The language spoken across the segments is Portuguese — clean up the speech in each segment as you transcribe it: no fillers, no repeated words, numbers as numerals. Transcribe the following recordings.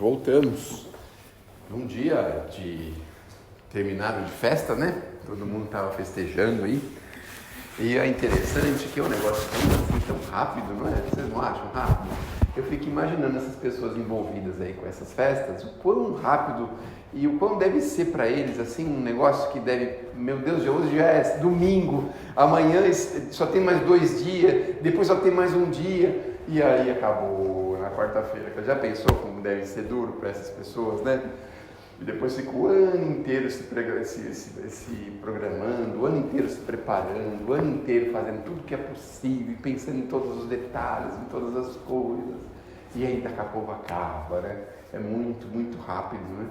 Voltamos num dia de terminado de festa, né? Todo mundo estava festejando aí. E é interessante que é um negócio tão rápido, não é? Vocês não acham rápido? Eu fico imaginando essas pessoas envolvidas aí com essas festas, o quão rápido e o quão deve ser para eles, assim, um negócio que deve, meu Deus, hoje já é domingo, amanhã só tem mais 2 dias, depois só tem mais um dia, e aí acabou na quarta-feira. Já pensou como deve ser duro para essas pessoas, né? E depois fica o ano inteiro se programando, o ano inteiro se preparando, o ano inteiro fazendo tudo que é possível, pensando em todos os detalhes, em todas as coisas. E aí daqui a pouco acaba, né? É muito, muito rápido, né?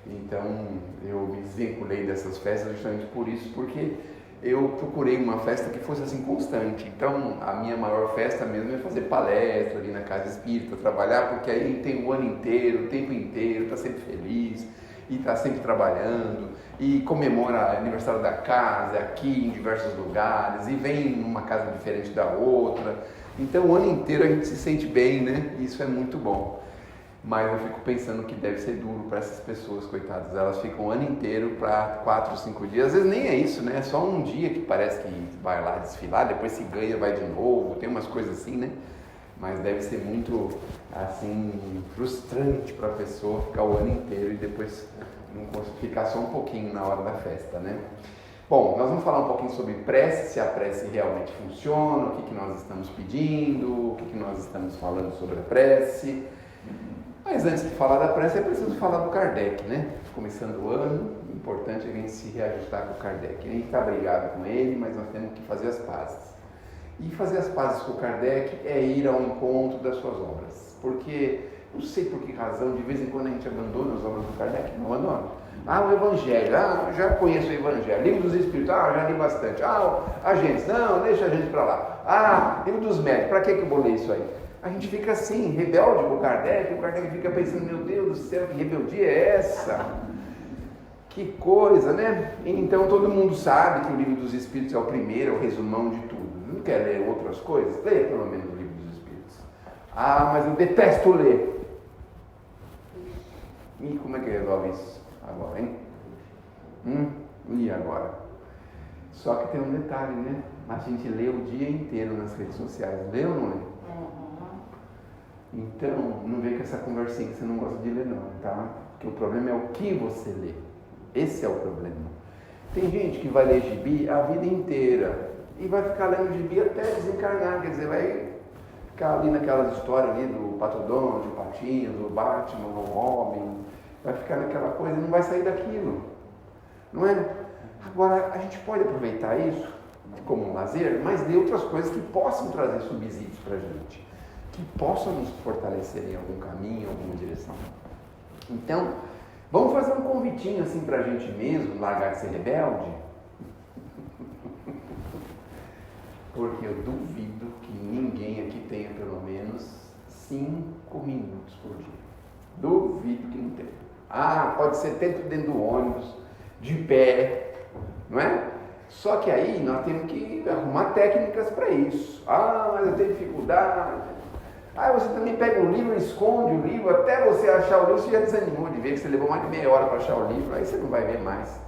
Então eu me desvinculei dessas festas justamente por isso, porque eu procurei uma festa que fosse assim constante. Então a minha maior festa mesmo é fazer palestra ali na casa espírita, trabalhar, porque aí tem o ano inteiro, o tempo inteiro, está sempre feliz e está sempre trabalhando e comemora aniversário da casa aqui em diversos lugares e vem numa casa diferente da outra. Então o ano inteiro a gente se sente bem, né? Isso é muito bom. Mas eu fico pensando que deve ser duro para essas pessoas, coitadas. Elas ficam o ano inteiro para 4, 5 dias. Às vezes nem é isso, né? É só um dia que parece que vai lá desfilar, depois se ganha, vai de novo. Tem umas coisas assim, né? Mas deve ser muito, assim, frustrante para a pessoa ficar o ano inteiro e depois não ficar só um pouquinho na hora da festa, né? Bom, nós vamos falar um pouquinho sobre prece, se a prece realmente funciona, o que nós estamos pedindo, o que nós estamos falando sobre a prece. Mas antes de falar da prece, é preciso falar do Kardec, né? Começando o ano, é importante a gente se reajustar com o Kardec. A gente está brigado com ele, mas nós temos que fazer as pazes. E fazer as pazes com o Kardec é ir ao encontro das suas obras. Porque, não sei por que razão, de vez em quando a gente abandona as obras do Kardec. Não abandona. O Evangelho, já conheço o Evangelho. Livro dos Espíritos, já li bastante. A gente, não, deixa a gente para lá. Livro dos Médicos, para que eu vou ler isso aí? A gente fica assim, rebelde com o Kardec fica pensando, meu Deus do céu, que rebeldia é essa? Que coisa, né? Então todo mundo sabe que o Livro dos Espíritos é o primeiro, é o resumão de tudo. Não quer ler outras coisas? Leia pelo menos o Livro dos Espíritos. Mas eu detesto ler. E como é que resolve isso agora, hein? E agora? Só que tem um detalhe, né? A gente lê o dia inteiro nas redes sociais. Lê ou não lê? Então, não vem com essa conversinha que você não gosta de ler não, tá? Porque o problema é o que você lê. Esse é o problema. Tem gente que vai ler gibi a vida inteira e vai ficar lendo gibi até desencarnar, quer dizer, vai ficar ali naquelas histórias ali do Pato Donald, do Patinho, do Batman, do Robin, vai ficar naquela coisa e não vai sair daquilo, não é? Agora, a gente pode aproveitar isso como um lazer, mas ler outras coisas que possam trazer subsídios para a gente, que possam nos fortalecer em algum caminho, em alguma direção. Então, vamos fazer um convitinho assim para a gente mesmo, largar de ser rebelde? Porque eu duvido que ninguém aqui tenha pelo menos 5 minutos por dia. Duvido que não tenha. Pode ser dentro do ônibus, de pé, não é? Só que aí nós temos que arrumar técnicas para isso. Mas eu tenho dificuldade. Você também pega um livro, esconde o livro, até você achar o livro, você já desanimou de ver que você levou mais de meia hora para achar o livro, aí você não vai ver mais.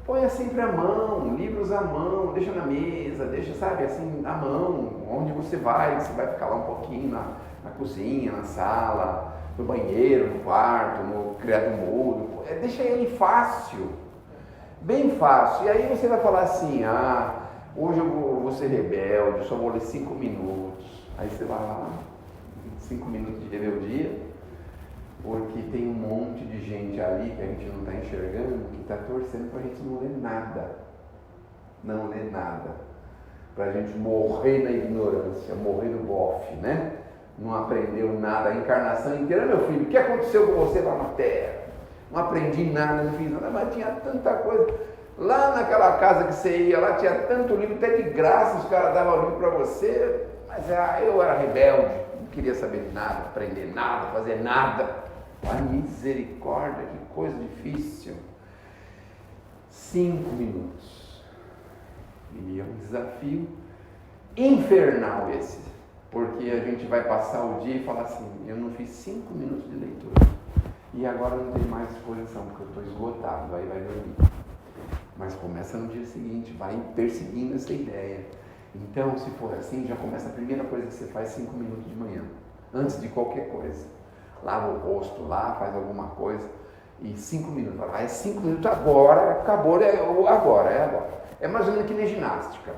Ponha sempre à mão, livros à mão, deixa na mesa, deixa, sabe, assim, à mão, onde você vai ficar lá um pouquinho, na cozinha, na sala, no banheiro, no quarto, no criado mudo, deixa ele fácil, bem fácil, e aí você vai falar assim, hoje eu vou ser rebelde, só vou ler 5 minutos, aí você vai lá, 5 minutos de rebeldia, porque tem um monte de gente ali que a gente não está enxergando, que está torcendo para a gente não ler nada, para a gente morrer na ignorância, morrer no bofe, né? Não aprendeu nada, a encarnação inteira, meu filho, o que aconteceu com você lá na Terra? Não aprendi nada, não fiz nada, mas tinha tanta coisa. Lá naquela casa que você ia, lá tinha tanto livro, até de graça os caras davam livro para você, mas eu era rebelde, não queria saber de nada, aprender nada, fazer nada. Misericórdia, que coisa difícil. 5 minutos. E é um desafio infernal esse, porque a gente vai passar o dia e falar assim, eu não fiz 5 minutos de leitura. e agora não tem mais disposição, porque eu estou esgotado, aí vai dormir. Mas começa no dia seguinte, vai perseguindo essa ideia. Então, se for assim, já começa a primeira coisa que você faz 5 minutos de manhã, antes de qualquer coisa. Lava o rosto lá, faz alguma coisa, e 5 minutos. Vai, é 5 minutos agora, acabou, é agora. É mais ou menos que nem ginástica.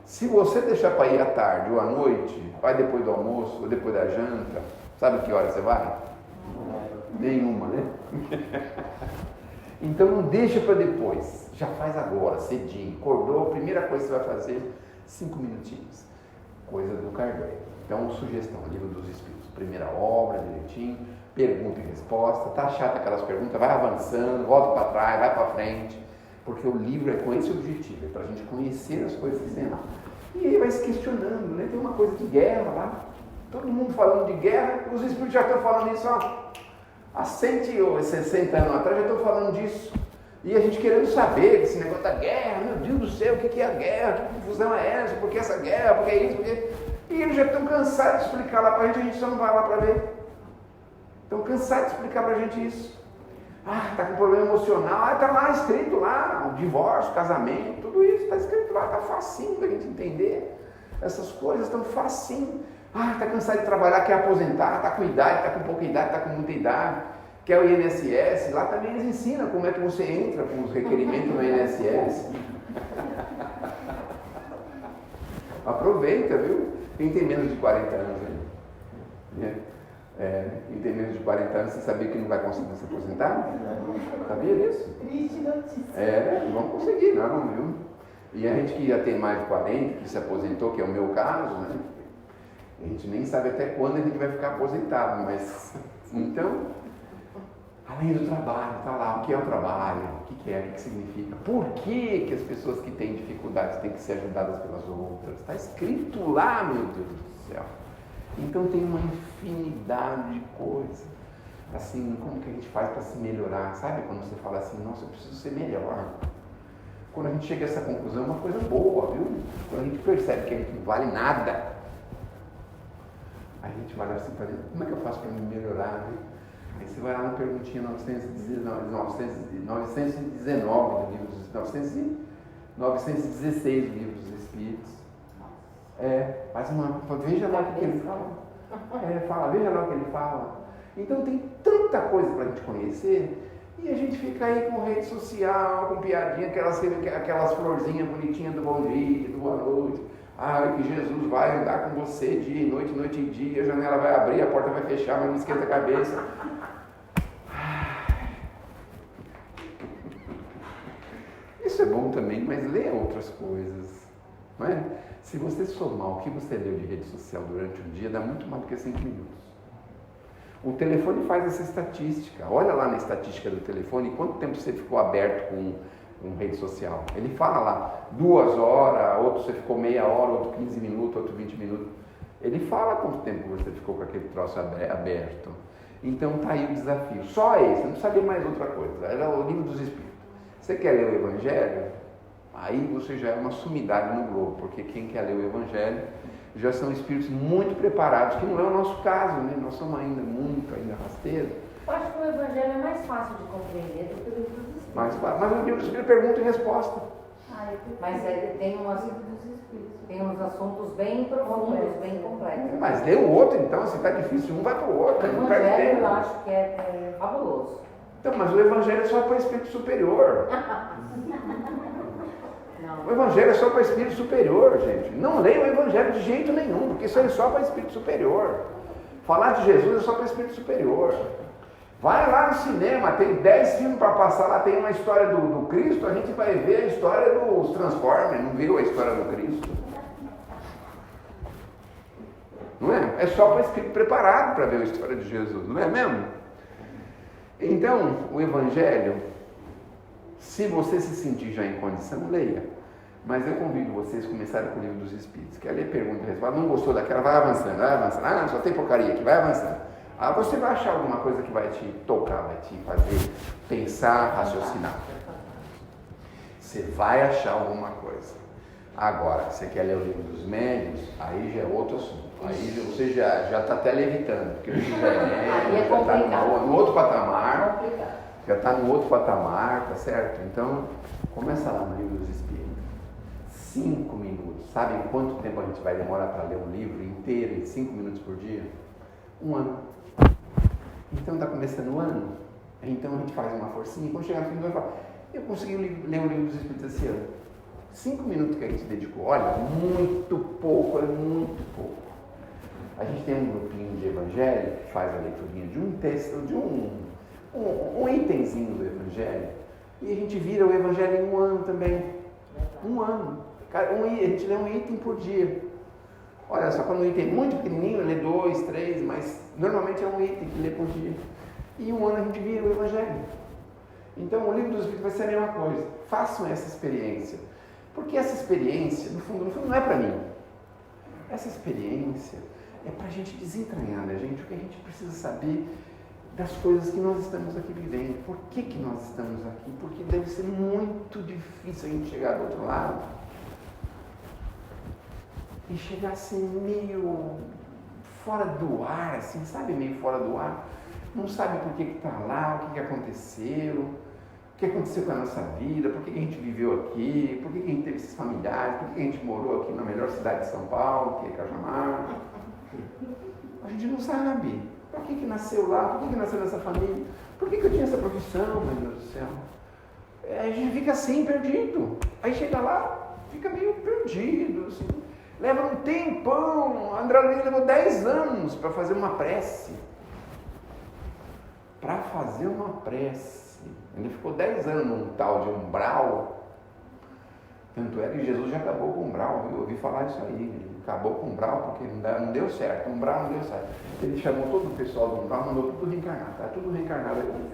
Se você deixar para ir à tarde ou à noite, vai depois do almoço ou depois da janta, sabe que hora você vai? Nenhuma, né? Então não deixa para depois, já faz agora, cedinho. Acordou, a primeira coisa que você vai fazer, 5 minutinhos. Coisa do Kardec. Então, sugestão, Livro dos Espíritos. Primeira obra, direitinho, pergunta e resposta. Tá chata aquelas perguntas, vai avançando, volta para trás, vai para frente. Porque o livro é com esse objetivo, é para a gente conhecer as coisas que tem lá. E aí vai se questionando, né? Tem uma coisa de guerra lá, todo mundo falando de guerra, os espíritos já estão falando isso há 160 anos atrás, já estão falando disso. E a gente querendo saber esse negócio da guerra, meu Deus do céu, o que é a guerra, que confusão é essa, por que essa guerra, por que isso, por que... E eles já estão cansados de explicar lá para a gente só não vai lá para ver. Estão cansados de explicar para a gente isso. Está com problema emocional, está lá escrito lá, o divórcio, o casamento, tudo isso está escrito lá, está facinho da gente entender. Essas coisas estão facinho. Está cansado de trabalhar, quer aposentar, está com idade, está com pouca idade, está com muita idade, quer o INSS, lá também eles ensinam como é que você entra com os requerimentos no INSS. Aproveita, viu? Quem tem menos de 40 anos aí, né? Quem tem menos de 40 anos, você sabia que não vai conseguir se aposentar? Sabia disso? Triste notícia. Não vão conseguir, não, viu? E a gente que já tem mais de 40, que se aposentou, que é o meu caso, né? A gente nem sabe até quando a gente vai ficar aposentado, mas então, além do trabalho, está lá, o que é o trabalho, o que é, o que significa, por que as pessoas que têm dificuldades têm que ser ajudadas pelas outras, está escrito lá, meu Deus do céu. Então tem uma infinidade de coisas, assim, como que a gente faz para se melhorar, sabe? Quando você fala assim, nossa, eu preciso ser melhor. Quando a gente chega a essa conclusão, é uma coisa boa, viu? Quando a gente percebe que a gente não vale nada, a gente vai lá assim, como é que eu faço para me melhorar? Né? Aí você vai lá na perguntinha 916 do Livro dos Espíritos. Faz veja lá o que ele fala. Veja lá o que ele fala. Então tem tanta coisa para a gente conhecer, e a gente fica aí com rede social, com piadinha, aquelas florzinhas bonitinhas do bom dia, do boa noite. Que Jesus vai andar com você dia e noite e dia, a janela vai abrir, a porta vai fechar, mas não esquenta a cabeça. Isso é bom também, mas lê outras coisas, não é? Se você somar o que você leu de rede social durante o dia, dá muito mais do que 5 minutos. O telefone faz essa estatística. Olha lá na estatística do telefone quanto tempo você ficou aberto com rede social. Ele fala lá 2 horas, outro você ficou meia hora, outro 15 minutos, outro 20 minutos. Ele fala quanto tempo você ficou com aquele troço aberto. Então está aí o desafio. Só esse, não precisa ler mais outra coisa. Era o Livro dos Espíritos. Você quer ler o Evangelho? Aí você já é uma sumidade no globo, porque quem quer ler o Evangelho já são espíritos muito preparados, que não é o nosso caso, né? Nós somos ainda rasteiros. Eu acho que o Evangelho é mais fácil de compreender do que o Livro dos Espíritos. Mas o Livro dos Espíritos pergunta e resposta. Mas tem uns assuntos bem profundos, bem complexos. Mas lê o outro então, se está difícil, um vai para o outro. O Evangelho eu acho que é fabuloso. Então, mas o Evangelho é só para espírito superior. O Evangelho é só para espírito superior, gente. Não leia o Evangelho de jeito nenhum, porque isso é só para espírito superior. Falar de Jesus é só para espírito superior. Vai lá no cinema, tem 10 filmes para passar lá, tem uma história do Cristo, a gente vai ver a história dos Transformers, não viu a história do Cristo? Não é? É só para espírito preparado para ver a história de Jesus, não é mesmo? Então, o Evangelho, se você se sentir já em condição, leia. Mas eu convido vocês a começarem com o Livro dos Espíritos. Quer ler pergunta e resposta? Não gostou daquela? Vai avançando, vai avançando. Só tem porcaria aqui, vai avançando. Você vai achar alguma coisa que vai te tocar, vai te fazer pensar, raciocinar. Você vai achar alguma coisa. Agora, você quer ler o livro dos médios, aí já é outro assunto. Aí você já está até levitando, porque o livro já está no outro patamar. Já está no outro patamar, tá certo? Então, começa lá no livro dos Espíritos. 5 minutos. Sabe quanto tempo a gente vai demorar para ler um livro inteiro em 5 minutos por dia? 1 ano. Então está começando o ano. Então a gente faz uma forcinha. Quando chegar no fim do ano, fala, eu consegui ler o livro dos Espíritos esse ano. 5 minutos que a gente dedicou. Olha, muito pouco, é muito pouco. A gente tem um grupinho de evangelho que faz a leiturinha de um texto, de um itemzinho do evangelho. E a gente vira o evangelho em 1 ano também. 1 ano. A gente lê um item por dia. Olha só, quando um item é muito pequenininho, lê 2, 3, mas normalmente é um item que lê por dia. E 1 ano a gente vira o Evangelho. Então o livro dos Espíritos vai ser a mesma coisa. Façam essa experiência. Porque essa experiência, no fundo não é para mim. Essa experiência é para a gente desentranhar da gente o que a gente precisa saber das coisas que nós estamos aqui vivendo. Por que nós estamos aqui? Porque deve ser muito difícil a gente chegar do outro lado e chegar assim meio fora do ar, assim, sabe, meio fora do ar, não sabe por que está lá, o que aconteceu, o que aconteceu com a nossa vida, por que a gente viveu aqui, por que a gente teve esses familiares, por que a gente morou aqui na melhor cidade de São Paulo, que é Cajamar. A gente não sabe. Por que nasceu lá, por que nasceu nessa família, por que eu tinha essa profissão, meu Deus do céu. A gente fica assim, perdido. Aí chega lá, fica meio perdido, assim. Leva um tempão. André Luiz levou 10 anos para fazer uma prece. Para fazer uma prece. Ele ficou 10 anos num tal de umbral. Tanto é que Jesus já acabou com o umbral. Eu ouvi falar isso aí. Ele acabou com o umbral porque não deu certo. O umbral não deu certo. Ele chamou todo o pessoal do umbral, mandou tudo reencarnar. Está tudo reencarnado aqui.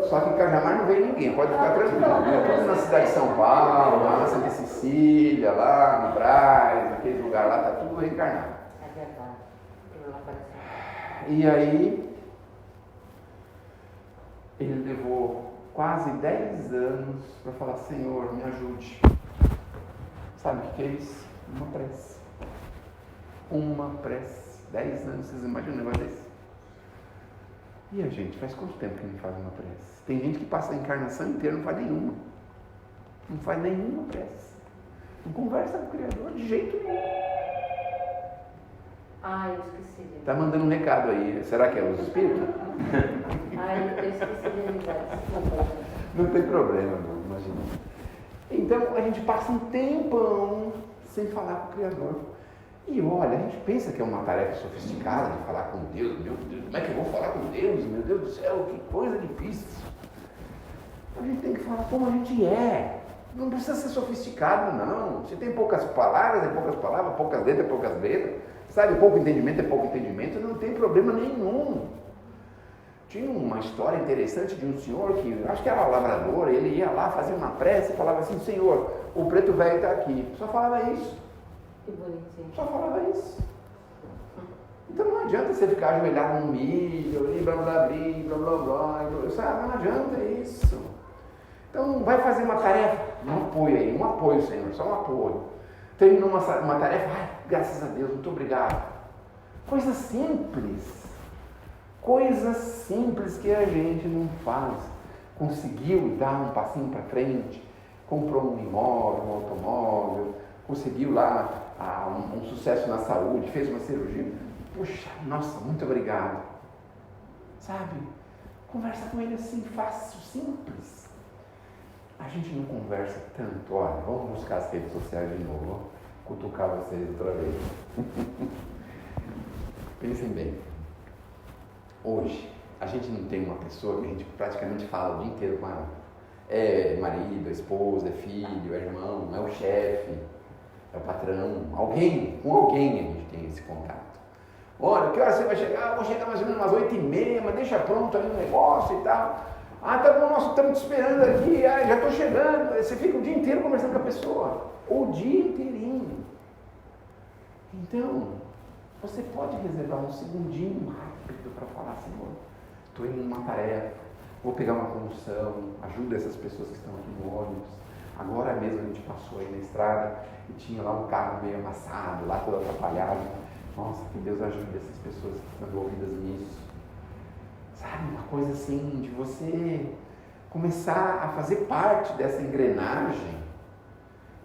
Só que em Cajamar não veio ninguém. Pode ficar tranquilo. Tudo na cidade de São Paulo, lá na Santa Cecília, lá no Brás, naquele lugar lá, está tudo reencarnado. É verdade. E aí, ele levou quase 10 anos para falar, Senhor, me ajude. Sabe o que é isso? Uma prece. Uma prece. 10 anos, vocês imaginam um negócio desse? E a gente, faz quanto tempo que não faz uma prece? Tem gente que passa a encarnação inteira e não faz nenhuma. Não faz nenhuma prece. Não conversa com o Criador de jeito nenhum. Ah, eu esqueci de Tá mandando um recado aí. Será que é os espíritos? eu esqueci de ligar. Desculpa. Não tem problema, não, imagina. Então, a gente passa um tempão sem falar com o Criador. E olha, a gente pensa que é uma tarefa sofisticada de falar com Deus. Meu Deus, como é que eu vou falar com Deus? Meu Deus do céu, que coisa difícil. A gente tem que falar como a gente é. Não precisa ser sofisticado, não. Se tem poucas palavras, poucas letras, sabe? Pouco entendimento é pouco entendimento, não tem problema nenhum. Tinha uma história interessante de um senhor que, acho que era lavrador, ele ia lá fazer uma prece e falava assim, Senhor, o preto velho está aqui. Só falava isso. Que bonitinho. Só falava isso. Então não adianta você ficar ajoelhado no milho, e blá blá blá, sabe? Não adianta isso. Então vai fazer uma tarefa, um apoio, Senhor, só um apoio. Terminou uma tarefa, graças a Deus, muito obrigado. Coisas simples que a gente não faz. Conseguiu dar um passinho para frente, comprou um imóvel, um automóvel, conseguiu lá um sucesso na saúde, fez uma cirurgia. Puxa, nossa, muito obrigado. Sabe? Conversa com ele assim, fácil, simples. A gente não conversa tanto. Olha, vamos buscar as redes sociais de novo. Vou cutucar vocês outra vez. Pensem bem. Hoje, a gente não tem uma pessoa que a gente praticamente fala o dia inteiro com ela. É marido, é esposa, é filho, é irmão, é o chefe, é o patrão. Com alguém a gente tem esse contato. Olha, que hora você vai chegar? Vou chegar mais ou menos umas 8h30, mas deixa pronto aí o negócio e tal. Ah, tá bom, nós estamos te esperando aqui, já estou chegando. Você fica o dia inteiro conversando com a pessoa. O dia inteirinho. Então, você pode reservar um segundinho rápido para falar, Senhor, estou indo numa tarefa, vou pegar uma condução, ajuda essas pessoas que estão aqui no ônibus, Agora mesmo a gente passou aí na estrada e tinha lá um carro meio amassado, lá todo atrapalhado. Nossa, que Deus ajude essas pessoas que estão envolvidas nisso. Sabe, uma coisa assim, de você começar a fazer parte dessa engrenagem.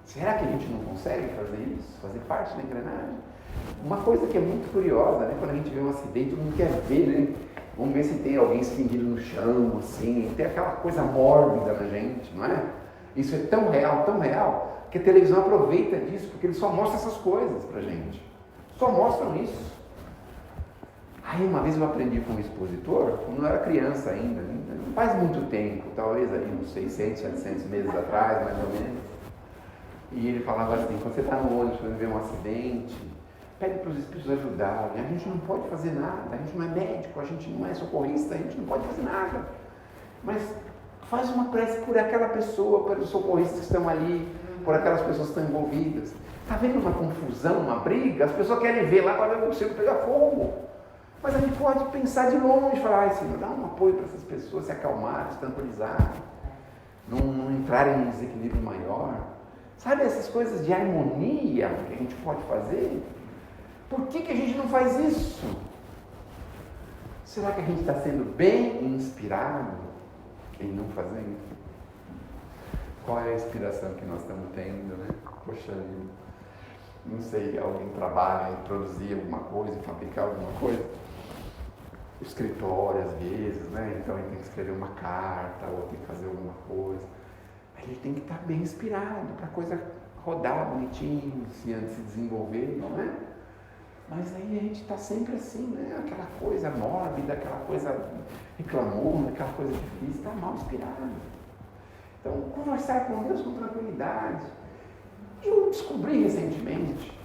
Será que a gente não consegue fazer isso? Fazer parte da engrenagem? Uma coisa que é muito curiosa, né? Quando a gente vê um acidente, todo mundo quer ver, né? Vamos ver se tem alguém estendido no chão, assim. Tem aquela coisa mórbida na gente, não é? Isso é tão real, que a televisão aproveita disso, porque ele só mostra essas coisas pra gente. Só mostram isso. Aí uma vez eu aprendi com um expositor, quando eu era criança ainda, não faz muito tempo, talvez aí uns 600, 700 meses atrás, mais ou menos. E ele falava assim, quando você está no ônibus, quando vê um acidente, pede para os espíritos ajudarem. A gente não pode fazer nada, a gente não é médico, a gente não é socorrista, a gente não pode fazer nada. Mas faz uma prece por aquela pessoa, pelos socorristas que estão ali, por aquelas pessoas que estão envolvidas. Está vendo uma confusão, uma briga? As pessoas querem ver lá para ver o circo pegar fogo. Mas a gente pode pensar de longe, falar, ai Senhor, dá um apoio para essas pessoas se acalmarem, se tranquilizarem, não entrarem em um desequilíbrio maior. Sabe essas coisas de harmonia que a gente pode fazer? Por que a gente não faz isso? Será que a gente está sendo bem inspirado em não fazer isso? Qual é a inspiração que nós estamos tendo, né? Poxa vida, não sei, alguém trabalha em produzir alguma coisa, em fabricar alguma coisa? Escritório às vezes, né? Então ele tem que escrever uma carta ou tem que fazer alguma coisa. Ele tem que estar bem inspirado para a coisa rodar bonitinho, se desenvolver, não é? Mas aí a gente está sempre assim, né? Aquela coisa mórbida, aquela coisa reclamona, aquela coisa difícil, está mal inspirado. Então, conversar com Deus com tranquilidade. Eu descobri recentemente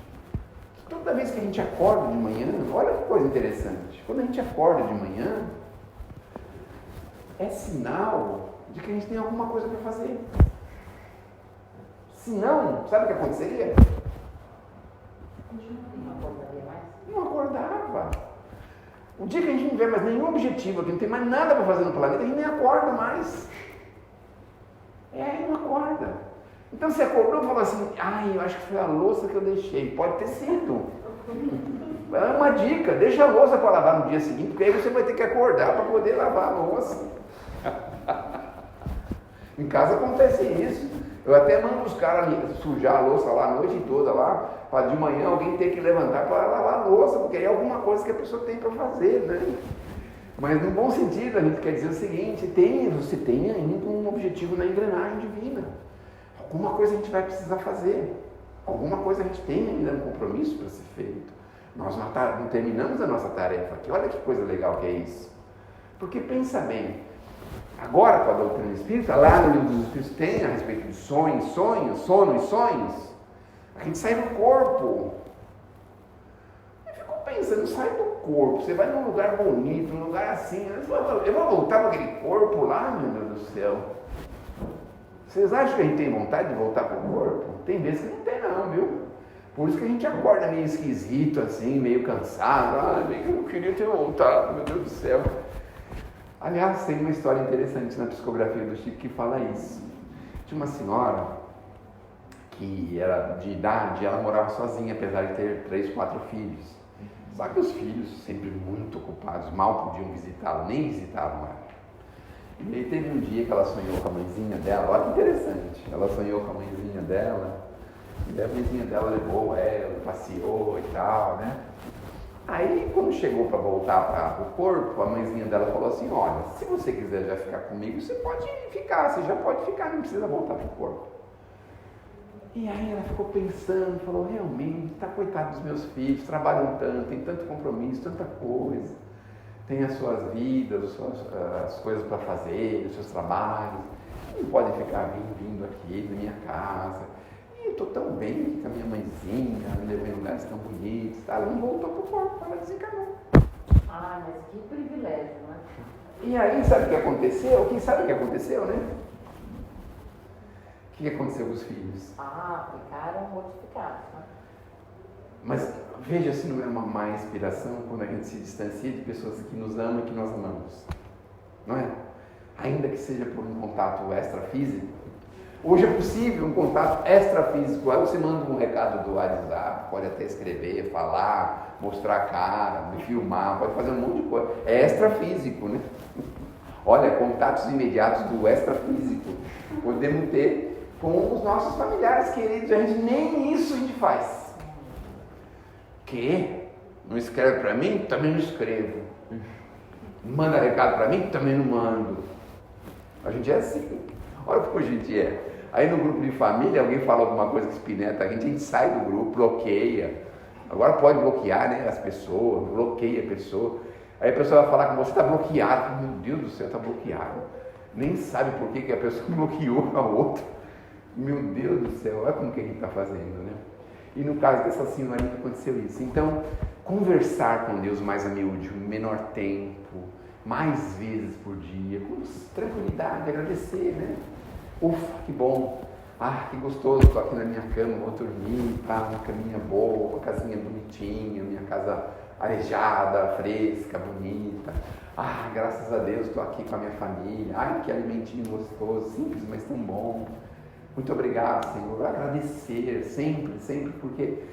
que toda vez que a gente acorda de manhã, olha que coisa interessante, quando a gente acorda de manhã, é sinal de que a gente tem alguma coisa para fazer. Se não, sabe o que aconteceria? Não acordava. O dia que a gente não tiver mais nenhum objetivo aqui, não tem mais nada para fazer no planeta, a gente nem acorda mais. Não acorda. Então você acordou e falou assim, eu acho que foi a louça que eu deixei. Pode ter sido. É uma dica, deixa a louça para lavar no dia seguinte, porque aí você vai ter que acordar para poder lavar a louça. Em casa acontece isso. Eu até mando os caras sujar a louça lá a noite toda lá, para de manhã alguém ter que levantar para lavar a louça, porque aí é alguma coisa que a pessoa tem para fazer, né? Mas no bom sentido, a gente quer dizer o seguinte, você tem ainda um objetivo na engrenagem divina. Alguma coisa a gente vai precisar fazer. Alguma coisa a gente tem ainda um compromisso para ser feito. Nós não terminamos a nossa tarefa aqui. Olha que coisa legal que é isso. Porque pensa bem, agora com a doutrina espírita, lá no livro dos Espíritos tem a respeito de sonho e sonhos. A gente sai do corpo. Eu fico pensando, sai do corpo, você vai num lugar bonito, num lugar assim, eu vou voltar para aquele corpo lá, meu Deus do céu. Vocês acham que a gente tem vontade de voltar para o corpo? Tem vezes que não tem não, viu? Por isso que a gente acorda meio esquisito assim, meio cansado. Eu queria ter voltado, meu Deus do céu. Aliás, tem uma história interessante na psicografia do Chico que fala isso. Tinha uma senhora que era de idade, ela morava sozinha, apesar de ter 3, 4 filhos. Só que os filhos, sempre muito ocupados, mal podiam visitá-la, nem visitavam ela. E aí teve um dia que ela sonhou com a mãezinha dela, olha que interessante, ela sonhou com a mãezinha dela, e a mãezinha dela levou ela, passeou e tal, né? Aí quando chegou para voltar para o corpo, a mãezinha dela falou assim, olha, se você quiser já ficar comigo, você pode ficar, você já pode ficar, não precisa voltar para o corpo. E aí ela ficou pensando, falou, realmente, tá coitado dos meus filhos, trabalham tanto, tem tanto compromisso, tanta coisa, tem as suas vidas, as coisas para fazer, os seus trabalhos, não podem ficar vindo aqui na minha casa, e eu estou tão bem aqui com a minha mãezinha, me levando em lugares tão bonitos, tá? Ela não voltou para o corpo, ela desencarnou. Ah, mas que privilégio, né? E aí, sabe o que aconteceu? Quem sabe o que aconteceu, né? O que aconteceu com os filhos? Ficaram mortificados, né? Mas veja se não é uma má inspiração quando a gente se distancia de pessoas que nos amam e que nós amamos. Não é? Ainda que seja por um contato extrafísico, Hoje é possível um contato extrafísico. Aí você manda um recado do WhatsApp, pode até escrever, falar, mostrar a cara, me filmar, pode fazer um monte de coisa. É extrafísico, né? Olha, contatos imediatos do extrafísico podemos ter com os nossos familiares queridos. A gente nem isso a gente faz. Que? Não escreve para mim? Também não escrevo. Manda recado para mim? Também não mando. A gente é assim. Olha como a gente é. Aí no grupo de família, alguém fala alguma coisa que espineta a gente sai do grupo, bloqueia. Agora pode bloquear, né, as pessoas, bloqueia a pessoa. Aí a pessoa vai falar com você, está bloqueado. Meu Deus do céu, está bloqueado. Nem sabe por que a pessoa bloqueou a outra. Meu Deus do céu, olha como que a gente está fazendo, né? E no caso dessa senhorinha aconteceu isso. Então, conversar com Deus mais a miúde, menor tempo, mais vezes por dia, com tranquilidade, agradecer, né? Ufa, que bom. Ah, que gostoso, estou aqui na minha cama, vou dormir, tá? Uma caminha boa, uma casinha bonitinha, minha casa arejada, fresca, bonita. Ah, graças a Deus estou aqui com a minha família. Ai, que alimentinho gostoso, simples, mas tão bom. Muito obrigado, Senhor. Agradecer sempre, sempre, porque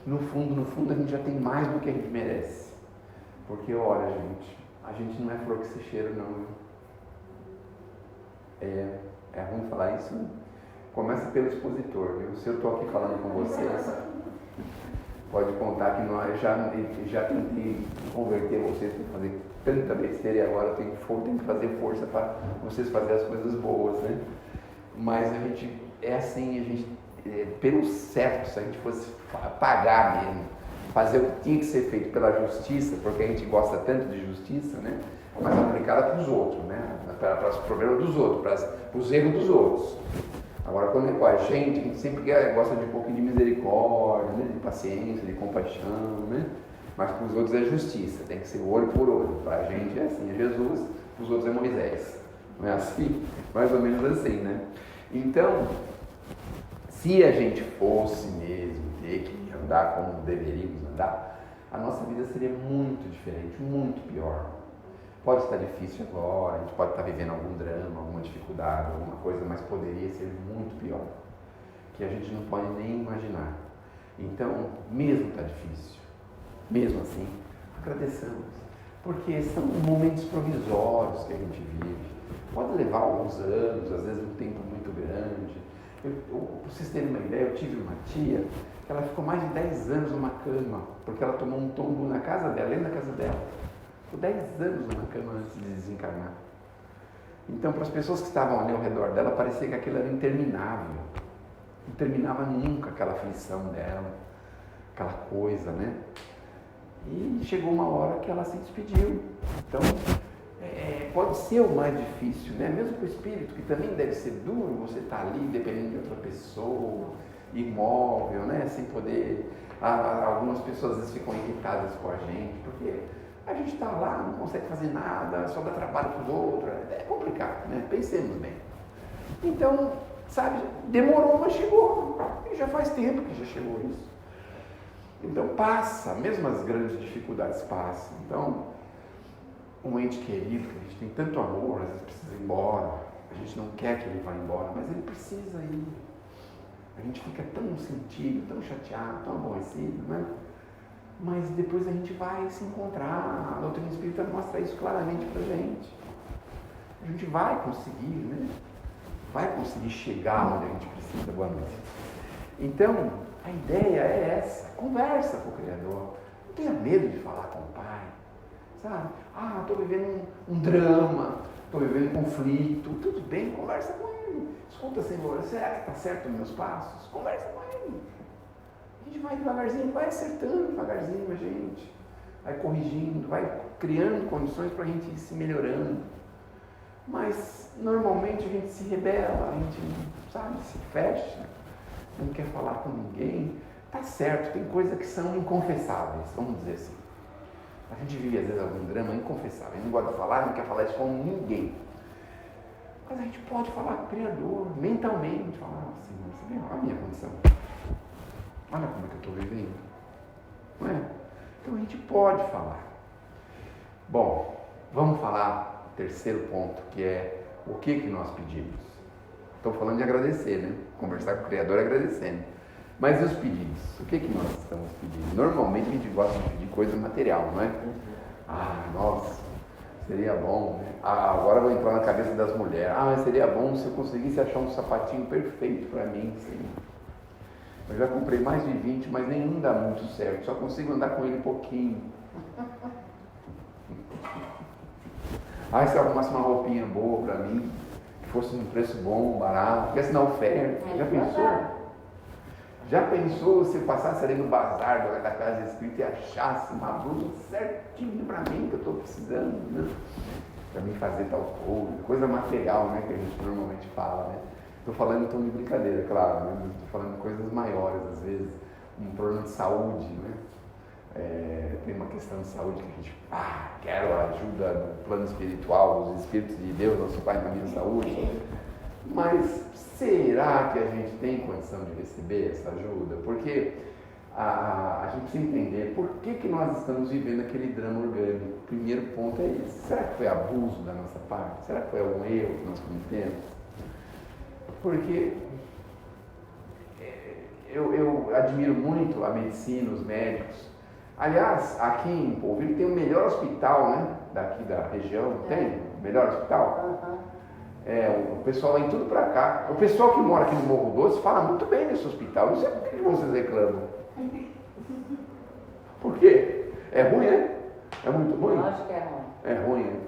no fundo a gente já tem mais do que a gente merece. Porque olha, gente, a gente não é flor que se cheira, não. É ruim falar isso, né? Começa pelo expositor, viu? Se eu estou aqui falando com vocês, pode contar que nós já tentei converter vocês para fazer tanta besteira e agora eu tenho que fazer força para vocês fazerem as coisas boas, né? Mas a gente é assim, pelo certo, se a gente fosse pagar mesmo, fazer o que tinha que ser feito pela justiça, porque a gente gosta tanto de justiça, né? Mas aplicada para os outros, né? Para os problemas dos outros, para os erros dos outros. Agora, quando é com a gente sempre gosta de um pouquinho de misericórdia, né? De paciência, de compaixão, né? Mas para os outros é justiça, tem que ser olho por olho. Para a gente é assim, é Jesus, para os outros é Moisés. Não é assim? Mais ou menos assim, né? Então, se a gente fosse mesmo ter que andar como deveríamos andar, a nossa vida seria muito diferente, muito pior. Pode estar difícil agora, a gente pode estar vivendo algum drama, alguma dificuldade, alguma coisa, mas poderia ser muito pior, que a gente não pode nem imaginar. Então, mesmo está difícil, mesmo assim, agradeçamos, porque são momentos provisórios que a gente vive. Pode levar alguns anos, às vezes um tempo muito grande. Para vocês terem uma ideia, eu tive uma tia que ela ficou mais de 10 anos numa cama, porque ela tomou um tombo na casa dela, dentro da casa dela. Ficou 10 anos numa cama antes de desencarnar. Então, para as pessoas que estavam ali ao redor dela, parecia que aquilo era interminável. Não terminava nunca aquela aflição dela, aquela coisa, né? E chegou uma hora que ela se despediu. Então, pode ser o mais difícil, né? Mesmo para o espírito, que também deve ser duro, você estar ali dependendo de outra pessoa, imóvel, né? Sem poder... Algumas pessoas às vezes ficam irritadas com a gente, porque a gente está lá, não consegue fazer nada, só dá trabalho para os outros, é complicado, né? Pensemos bem. Então, sabe, demorou, mas chegou. E já faz tempo que já chegou isso. Então passa, mesmo as grandes dificuldades passam. Então, um ente querido, que a gente tem tanto amor, às vezes precisa ir embora, a gente não quer que ele vá embora, mas ele precisa ir. A gente fica tão sentido, tão chateado, tão aborrecido, né? Mas depois a gente vai se encontrar, a doutrina espírita mostra isso claramente pra gente. A gente vai conseguir, né? Vai conseguir chegar onde a gente precisa. Boa noite. Então, a ideia é essa, conversa com o Criador, não tenha medo de falar com o Pai, sabe? Estou vivendo um drama, estou vivendo um conflito, tudo bem, conversa com ele. Escuta, Senhor, será que está certo os meus passos? Conversa com ele. A gente vai devagarzinho, vai acertando devagarzinho a gente, vai corrigindo, vai criando condições para a gente ir se melhorando. Mas, normalmente, a gente se rebela, a gente, sabe, se fecha, não quer falar com ninguém. Tá certo, tem coisas que são inconfessáveis, vamos dizer assim. A gente vive, às vezes, algum drama inconfessável. A gente não gosta de falar, não quer falar isso com ninguém. Mas a gente pode falar com o Criador, mentalmente, falar assim, você vê, olha a minha condição. Olha como é que eu estou vivendo. Não é? Então a gente pode falar. Bom, vamos falar o terceiro ponto, que é o que nós pedimos. Estou falando de agradecer, né? Conversar com o Criador agradecendo. Mas e os pedidos? O que nós estamos pedindo? Normalmente a gente gosta de pedir coisa material, não é? Nossa, seria bom, né? Agora eu vou entrar na cabeça das mulheres. Mas seria bom se eu conseguisse achar um sapatinho perfeito para mim, sim. Eu já comprei mais de 20, mas nenhum dá muito certo. Só consigo andar com ele um pouquinho. Se eu arrumasse uma roupinha boa para mim, que fosse um preço bom, barato, que na oferta. Já pensou? Já pensou se passasse ali no bazar da casa escrita e achasse uma blusa certinho para mim que eu estou precisando, né? Para mim fazer tal coisa material, né? Que a gente normalmente fala, né? Estou falando em tom de brincadeira, claro, né? Estou falando de coisas maiores, às vezes, um problema de saúde, né? Tem uma questão de saúde que a gente, quero a ajuda do plano espiritual, os Espíritos de Deus, nosso Pai na minha saúde. Mas será que a gente tem condição de receber essa ajuda? Porque a gente precisa entender por que nós estamos vivendo aquele drama orgânico. O primeiro ponto é esse. Será que foi abuso da nossa parte? Será que foi algum erro que nós cometemos? Porque eu admiro muito a medicina, os médicos. Aliás, aqui em Polvilho tem o melhor hospital, né? Daqui da região, tem o melhor hospital. O pessoal vem tudo para cá. O pessoal que mora aqui no Morro Doce fala muito bem desse hospital. Não sei por que vocês reclamam. Por quê? É ruim, né? É muito ruim? Eu acho que é ruim. É ruim, né?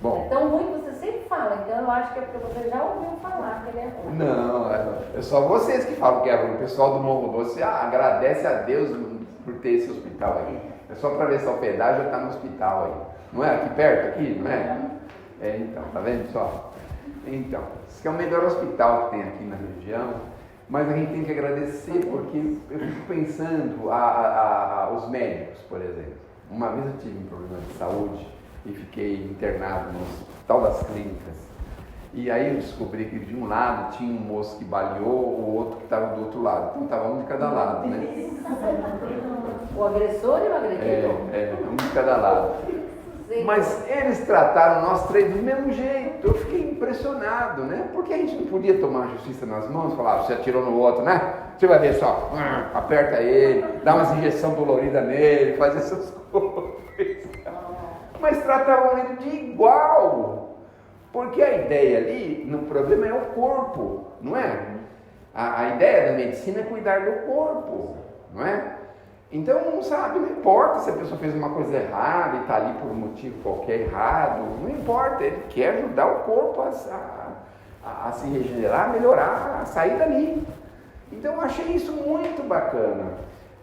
Bom. É tão ruim que você sempre fala, então eu acho que é porque você já ouviu falar que ele é ruim. Não, é só vocês que falam que é ruim. O pessoal do Morro Doce agradece a Deus por ter esse hospital aí. É só para ver se a hospedagem já está no hospital aí. Não é? Aqui perto, aqui, não é? Então, tá vendo só? Então, esse é o melhor hospital que tem aqui na região, mas a gente tem que agradecer porque eu fico pensando os médicos, por exemplo. Uma vez eu tive um problema de saúde e fiquei internado no Hospital das Clínicas. E aí eu descobri que de um lado tinha um moço que baleou, o outro que estava do outro lado. Então estava um de cada lado, né? O agressor e o agredido? Um de cada lado. Mas eles trataram nós três do mesmo jeito. Eu fiquei impressionado, né? Porque a gente não podia tomar a justiça nas mãos, falar, você atirou no outro, né? Você vai ver só, aperta ele, dá umas injeções doloridas nele, faz essas coisas. Mas tratavam ele de igual. Porque a ideia ali, no problema é o corpo, não é? A ideia da medicina é cuidar do corpo, não é? Então, sabe, não importa se a pessoa fez uma coisa errada e está ali por um motivo qualquer errado, não importa, ele quer ajudar o corpo a se regenerar, a melhorar, a sair dali. Então, eu achei isso muito bacana.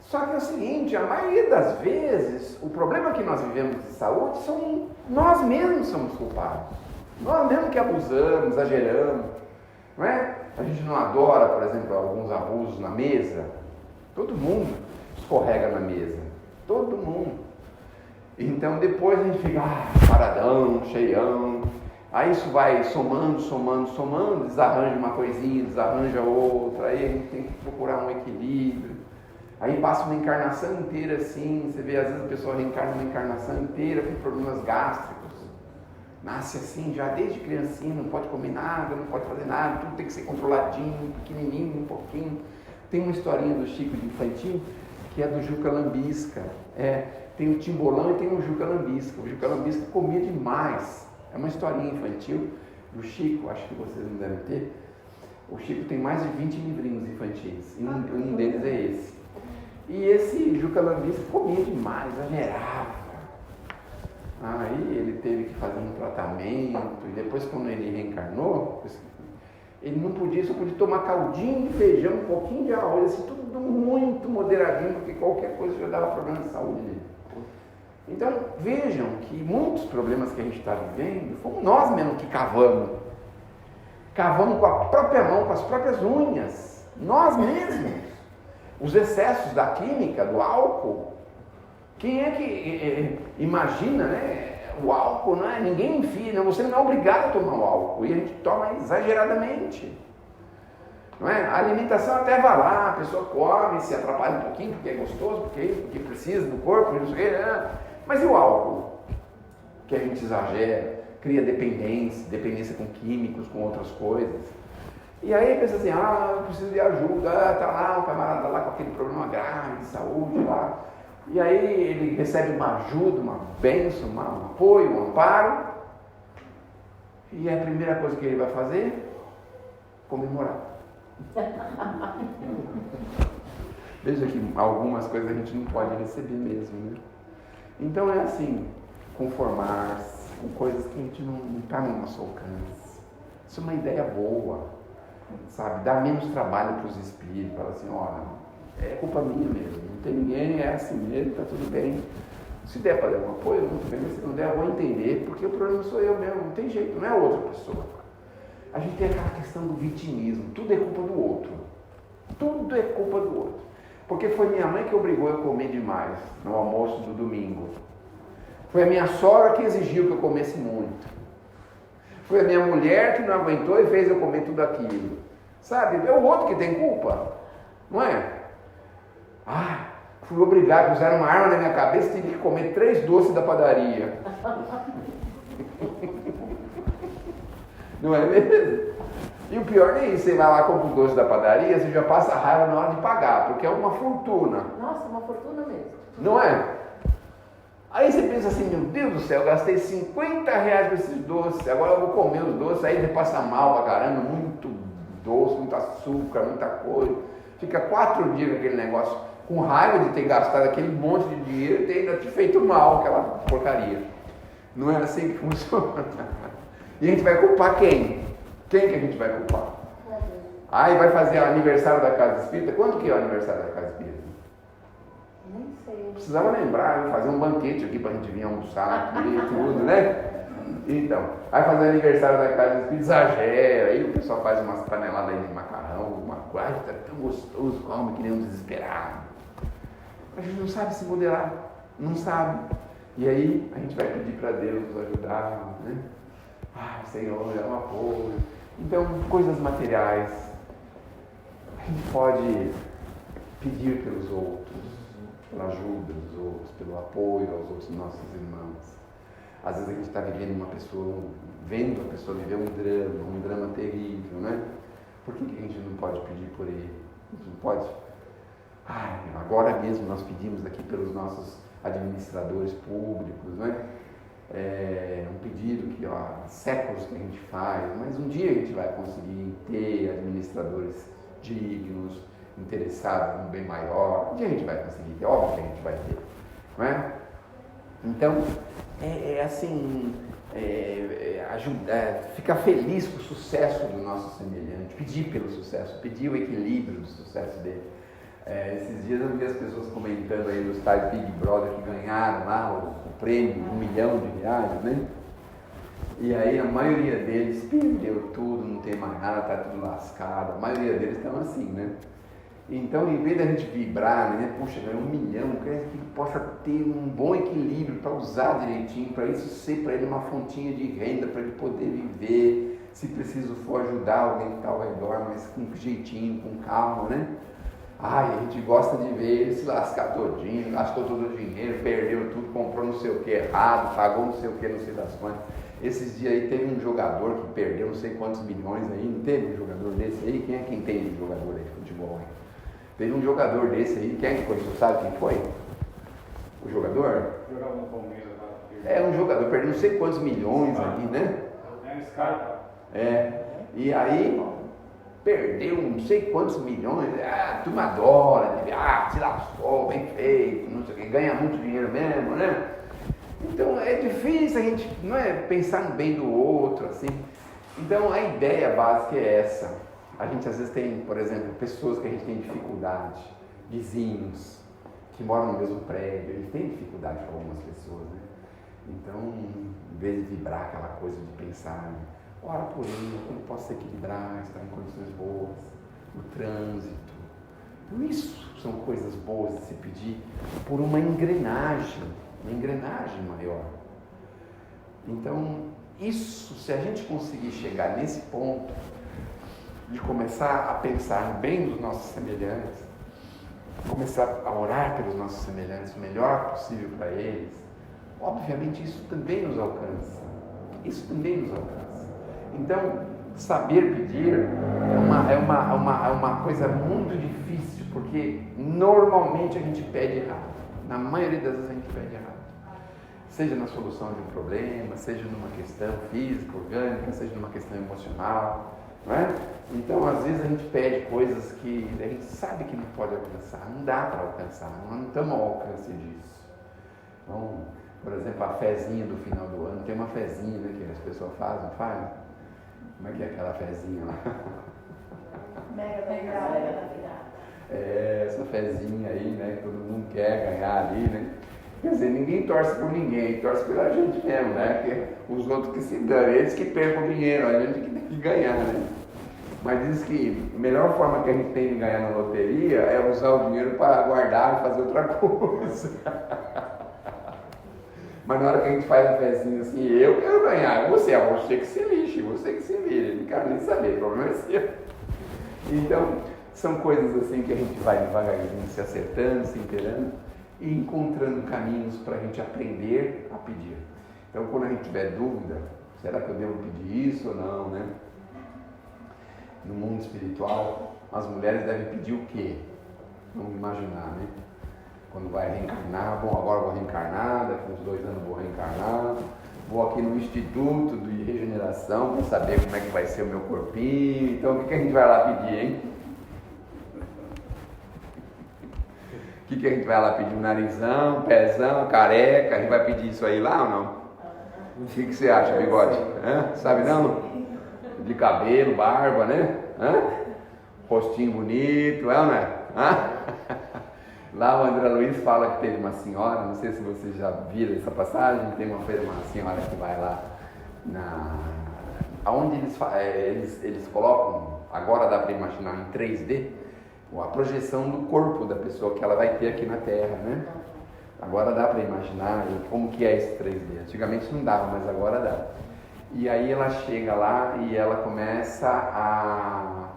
Só que é o seguinte, a maioria das vezes, o problema que nós vivemos de saúde são nós mesmos somos culpados. Nós mesmos que abusamos, exageramos, não é? A gente não adora, por exemplo, alguns abusos na mesa. Todo mundo escorrega na mesa. Todo mundo. Então depois a gente fica paradão, cheião. Aí isso vai somando, desarranja uma coisinha, desarranja outra. Aí a gente tem que procurar um equilíbrio. Aí passa uma encarnação inteira assim. Você vê, às vezes a pessoa reencarna uma encarnação inteira com problemas gástricos. Nasce assim, já desde criancinha, não pode comer nada, não pode fazer nada, tudo tem que ser controladinho, pequenininho, um pouquinho. Tem uma historinha do Chico de infantil, que é do Juca Lambisca. Tem o Timbolão e tem o Juca Lambisca. O Juca Lambisca comia demais. É uma historinha infantil do Chico, acho que vocês não devem ter. O Chico tem mais de 20 livrinhos infantis, e um deles é esse. E esse Juca Lambisca comia demais, exagerava. Aí ele teve que fazer um tratamento, e depois quando ele reencarnou, ele não podia, só podia tomar caldinho de feijão, um pouquinho de arroz, assim, tudo muito moderadinho, porque qualquer coisa já dava problema de saúde nele. Então vejam que muitos problemas que a gente está vivendo, fomos nós mesmos que cavamos. Cavamos com a própria mão, com as próprias unhas, nós mesmos. Os excessos da química, do álcool. Quem é que imagina, né? O álcool, não é? Ninguém enfia, não, você não é obrigado a tomar o álcool, e a gente toma exageradamente. Não é? A alimentação até vai lá, a pessoa come, se atrapalha um pouquinho, porque é gostoso, porque precisa do corpo, não sei o quê, né? Mas e o álcool? Que a gente exagera, cria dependência com químicos, com outras coisas. E aí pensa assim, eu preciso de ajuda, tá lá, o camarada lá com aquele problema grave de saúde lá. E aí ele recebe uma ajuda, uma bênção, um apoio, um amparo. E a primeira coisa que ele vai fazer? Comemorar. Veja que algumas coisas a gente não pode receber mesmo, né? Então é assim, conformar-se com coisas que a gente não está no nosso alcance. Isso é uma ideia boa, sabe? Dá menos trabalho para os espíritos, fala assim, olha, é culpa minha mesmo, não tem ninguém, é assim mesmo, está tudo bem. Se der para dar um apoio, muito bem, mas se não der, eu vou entender, porque o problema sou eu mesmo, não tem jeito, não é outra pessoa. A gente tem aquela questão do vitimismo, tudo é culpa do outro. Tudo é culpa do outro. Porque foi minha mãe que obrigou eu a comer demais no almoço do domingo. Foi a minha sogra que exigiu que eu comesse muito. Foi a minha mulher que não aguentou e fez eu comer tudo aquilo. Sabe? É o outro que tem culpa. Não é? Fui obrigado a usar uma arma na minha cabeça e tive que comer 3 doces da padaria. Não é mesmo? E o pior nem isso, você vai lá, compra o doce da padaria, você já passa raiva na hora de pagar, porque é uma fortuna. Nossa, uma fortuna mesmo. Não é? Aí você pensa assim, meu Deus do céu, eu gastei 50 reais com esses doces, agora eu vou comer os doces, aí você passa mal pra caramba, muito doce, muito açúcar, muita coisa. Fica 4 dias com aquele negócio, com raiva de ter gastado aquele monte de dinheiro e ter ainda te feito mal, aquela porcaria. Não é assim que funciona. E a gente vai culpar quem? Quem que a gente vai culpar? Aí vai fazer o aniversário da Casa Espírita. Quando que é o aniversário da Casa Espírita? Nem sei. Precisava lembrar, fazer um banquete aqui pra gente vir almoçar aqui e tudo, né? Então, aí fazer o aniversário da Casa Espírita, exagera, aí o pessoal faz umas paneladas aí de macarrão, alguma coisa, tá tão gostoso, come que nem um desesperado. A gente não sabe se moderar, não sabe. E aí a gente vai pedir para Deus nos ajudar, né? Senhor, é um apoio. Então, coisas materiais, a gente pode pedir pelos outros, pela ajuda dos outros, pelo apoio aos outros nossos irmãos. Às vezes a gente está vendo a pessoa viver um drama terrível, né? Por que a gente não pode pedir por ele? A gente não pode? Agora mesmo nós pedimos aqui pelos nossos administradores públicos, né? Um pedido que há séculos que a gente faz, mas um dia a gente vai conseguir ter administradores dignos, interessados no bem maior. Um dia a gente vai conseguir ter, óbvio que a gente vai ter, não é? Então, ficar feliz com o sucesso do nosso semelhante, pedir pelo sucesso, pedir o equilíbrio do sucesso dele. Esses dias eu vi as pessoas comentando aí dos tais Big Brother que ganharam lá o prêmio de R$1 milhão, né? E aí a maioria deles perdeu tudo, não tem mais nada, tá tudo lascado. A maioria deles estão assim, né? Então, em vez da gente vibrar, né? Puxa, ganhou R$1 milhão, quer que possa ter um bom equilíbrio para usar direitinho, para isso ser para ele uma fontinha de renda, para ele poder viver, se preciso for ajudar alguém que está ao redor, mas com jeitinho, com calma, né? A gente gosta de ver ele se lascar todinho, gastou todo o dinheiro, perdeu tudo, comprou não sei o que errado, pagou não sei o que, não sei das quantas. Esses dias aí teve um jogador que perdeu não sei quantos milhões aí, não teve um jogador desse aí? Quem é que entende de jogador aí de futebol aí? Teve um jogador desse aí, quem é que foi? Você sabe quem foi? O jogador? Jogava no Palmeiras. Um jogador, perdeu não sei quantos milhões ali, né? Scarpa. E aí perdeu não sei quantos milhões, a turma adora, se lascou, bem feito, não sei o que, ganha muito dinheiro mesmo, né? Então é difícil a gente, não é, pensar no bem do outro, assim. Então a ideia básica é essa. A gente às vezes tem, por exemplo, pessoas que a gente tem dificuldade, vizinhos que moram no mesmo prédio, eles têm dificuldade com algumas pessoas, né? Então, em vez de vibrar aquela coisa de pensar, ora por ele, como posso equilibrar, estar em condições boas, o trânsito. Então, isso são coisas boas de se pedir por uma engrenagem maior. Então, isso, se a gente conseguir chegar nesse ponto de começar a pensar no bem dos nossos semelhantes, começar a orar pelos nossos semelhantes o melhor possível para eles, obviamente isso também nos alcança. Então, saber pedir é uma coisa muito difícil, porque normalmente a gente pede errado. Na maioria das vezes a gente pede errado. Seja na solução de um problema, seja numa questão física, orgânica, seja numa questão emocional, não é? Então, às vezes a gente pede coisas que a gente sabe que não pode alcançar, não dá para alcançar, nós não estamos ao alcance disso. Então, por exemplo, a fezinha do final do ano, tem uma fezinha, né, que as pessoas fazem, não fazem? Como é que é aquela fezinha lá? Mega da virada. Essa fezinha aí, né, que todo mundo quer ganhar ali, né? Quer dizer, ninguém torce por ninguém, torce pela gente mesmo, né? Porque os outros que se dão, eles que percam o dinheiro, a gente que tem que ganhar, né? Mas diz que a melhor forma que a gente tem de ganhar na loteria é usar o dinheiro para guardar e fazer outra coisa. Mas na hora que a gente faz a fezinha assim, eu quero ganhar, você que se lixe, você que se vire, não quero nem saber, o problema é seu. Então, são coisas assim que a gente vai devagarzinho se acertando, se inteirando e encontrando caminhos para a gente aprender a pedir. Então, quando a gente tiver dúvida, será que eu devo pedir isso ou não, né? No mundo espiritual, as mulheres devem pedir o quê? Vamos imaginar, né? Quando vai reencarnar, bom, agora eu vou reencarnar, daqui uns 2 anos eu vou reencarnar, vou aqui no Instituto de Regeneração para saber como é que vai ser o meu corpinho. Então, o que a gente vai lá pedir, hein? O que a gente vai lá pedir? Narizão, pezão, careca? A gente vai pedir isso aí lá ou não? O que você acha, bigode? Hã? Sabe não? De cabelo, barba, né? Hã? Rostinho bonito, é ou não é? Hã? Lá o André Luiz fala que teve uma senhora, não sei se vocês já viram essa passagem, tem uma senhora que vai lá onde eles colocam, agora dá para imaginar em 3D, a projeção do corpo da pessoa que ela vai ter aqui na Terra, né? Agora dá para imaginar como que é esse 3D. Antigamente não dava, mas agora dá. E aí ela chega lá e ela começa a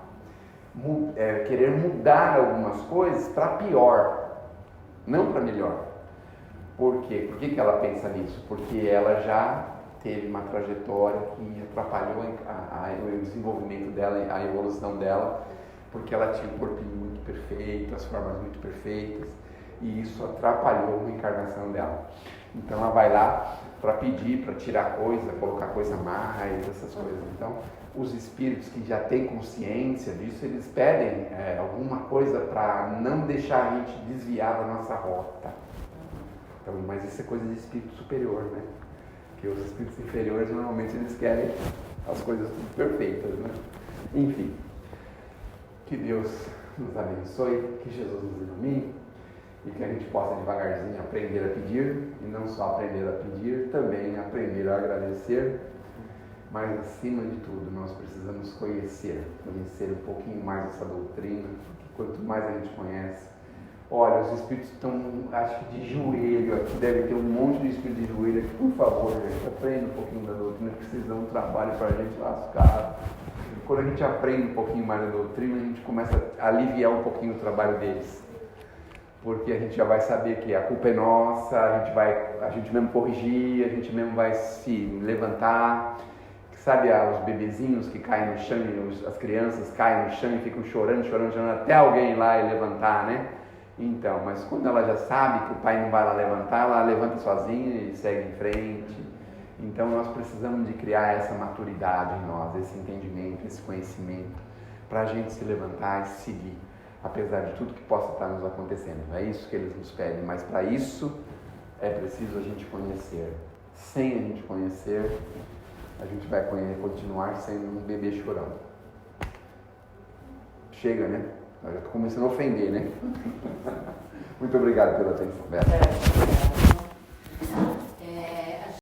querer mudar algumas coisas para pior, não para melhor. Por quê? Por que ela pensa nisso? Porque ela já teve uma trajetória que atrapalhou o desenvolvimento dela, a evolução dela, porque ela tinha um corpinho muito perfeito, as formas muito perfeitas, e isso atrapalhou a encarnação dela. Então ela vai lá para pedir, para tirar coisa, colocar coisa a mais, essas coisas. Então, os espíritos que já têm consciência disso, eles pedem alguma coisa para não deixar a gente desviar da nossa rota. Então, mas isso é coisa de espírito superior, né? Porque os espíritos inferiores, normalmente, eles querem as coisas tudo perfeitas, né? Enfim, que Deus nos abençoe, que Jesus nos ilumine e que a gente possa devagarzinho aprender a pedir, e não só aprender a pedir, também aprender a agradecer, mas acima de tudo nós precisamos conhecer um pouquinho mais essa doutrina, porque quanto mais a gente conhece, olha, os espíritos estão, acho que de joelho aqui, deve ter um monte de espírito de joelho aqui, por favor, gente, aprenda um pouquinho da doutrina, precisa um trabalho para a gente lascar. Quando a gente aprende um pouquinho mais da doutrina, a gente começa a aliviar um pouquinho o trabalho deles. Porque a gente já vai saber que a culpa é nossa, a gente mesmo corrigir, a gente mesmo vai se levantar. Sabe os bebezinhos que caem no chão, as crianças caem no chão e ficam chorando até alguém ir lá e levantar, né? Então, mas quando ela já sabe que o pai não vai lá levantar, ela levanta sozinha e segue em frente. Então nós precisamos de criar essa maturidade em nós, esse entendimento, esse conhecimento, para a gente se levantar e seguir, apesar de tudo que possa estar nos acontecendo. É isso que eles nos pedem, mas para isso é preciso a gente conhecer. Sem a gente conhecer, a gente vai continuar sendo um bebê chorão. Chega, né? Eu já estou começando a ofender, né? Muito obrigado pela atenção.